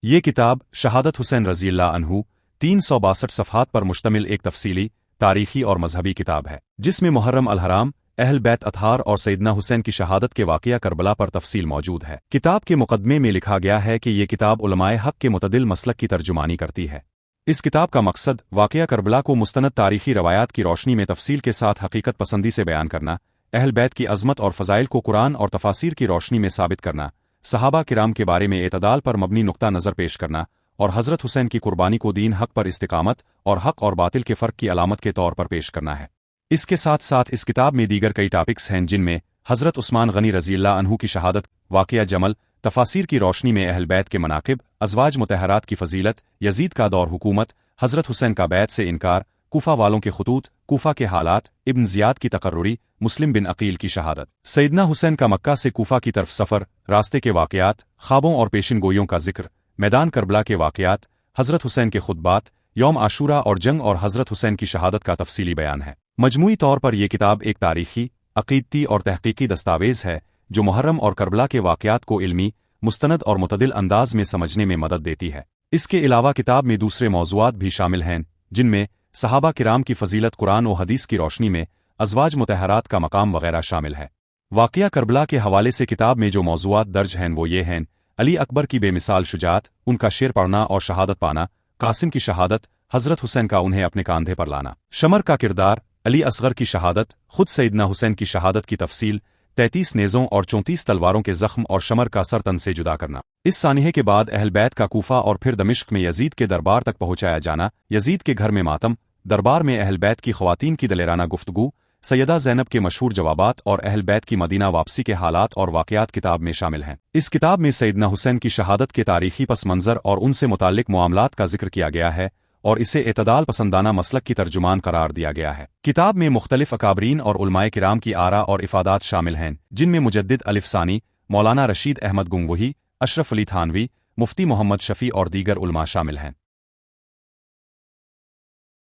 یہ کتاب شہادت حسین رضی اللہ عنہ 362 صفحات پر مشتمل ایک تفصیلی، تاریخی اور مذہبی کتاب ہے، جس میں محرم الحرام، اہل بیت اطہار اور سیدنا حسین کی شہادت کے واقعہ کربلا پر تفصیل موجود ہے۔ کتاب کے مقدمے میں لکھا گیا ہے کہ یہ کتاب علماء حق کے متعدل مسلک کی ترجمانی کرتی ہے۔ اس کتاب کا مقصد واقعہ کربلا کو مستند تاریخی روایات کی روشنی میں تفصیل کے ساتھ حقیقت پسندی سے بیان کرنا، اہل بیت کی عظمت اور فضائل کو قرآن اور تفاسیر کی روشنی میں ثابت کرنا، صحابہ کرام کے بارے میں اعتدال پر مبنی نقطہ نظر پیش کرنا، اور حضرت حسین کی قربانی کو دین حق پر استقامت اور حق اور باطل کے فرق کی علامت کے طور پر پیش کرنا ہے۔ اس کے ساتھ ساتھ اس کتاب میں دیگر کئی ٹاپکس ہیں، جن میں حضرت عثمان غنی رضی اللہ عنہ کی شہادت، واقعہ جمل، تفاسیر کی روشنی میں اہل بیت کے مناقب، ازواج مطہرات کی فضیلت، یزید کا دور حکومت، حضرت حسین کا بیعت سے انکار، کوفہ والوں کے خطوط، کوفہ کے حالات، ابن زیاد کی تقرری، مسلم بن عقیل کی شہادت، سیدنا حسین کا مکہ سے کوفہ کی طرف سفر، راستے کے واقعات، خوابوں اور پیشن گوئیوں کا ذکر، میدان کربلا کے واقعات، حضرت حسین کے خطبات، یوم عاشورہ اور جنگ اور حضرت حسین کی شہادت کا تفصیلی بیان ہے۔ مجموعی طور پر یہ کتاب ایک تاریخی، عقیدتی اور تحقیقی دستاویز ہے جو محرم اور کربلا کے واقعات کو علمی، مستند اور متعدل انداز میں سمجھنے میں مدد دیتی ہے۔ اس کے علاوہ کتاب میں دوسرے موضوعات بھی شامل ہیں، جن میں صحابہ کرام کی فضیلت، قرآن و حدیث کی روشنی میں ازواج مطہرات کا مقام وغیرہ شامل ہے۔ واقعہ کربلا کے حوالے سے کتاب میں جو موضوعات درج ہیں وہ یہ ہیں: علی اکبر کی بے مثال شجاعت، ان کا شعر پڑھنا اور شہادت پانا، قاسم کی شہادت، حضرت حسین کا انہیں اپنے کاندھے پر لانا، شمر کا کردار، علی اصغر کی شہادت، خود سیدنا حسین کی شہادت کی تفصیل، 33 نیزوں اور 34 تلواروں کے زخم اور شمر کا سر تن سے جدا کرنا، اس سانحے کے بعد اہل بیت کا کوفہ اور پھر دمشق میں یزید کے دربار تک پہنچایا جانا، یزید کے گھر میں ماتم، دربار میں اہل بیت کی خواتین کی دلیرانہ گفتگو، سیدہ زینب کے مشہور جوابات اور اہل بیت کی مدینہ واپسی کے حالات اور واقعات کتاب میں شامل ہیں۔ اس کتاب میں سیدنا حسین کی شہادت کے تاریخی پس منظر اور ان سے متعلق معاملات کا ذکر کیا گیا ہے اور اسے اعتدال پسندانہ مسلک کی ترجمان قرار دیا گیا ہے۔ کتاب میں مختلف اکابرین اور علماء کرام کی آراء اور افادات شامل ہیں، جن میں مجدد الف ثانی، مولانا رشید احمد گنگوہی، اشرف علی تھانوی، مفتی محمد شفیع اور دیگر علماء شامل ہیں۔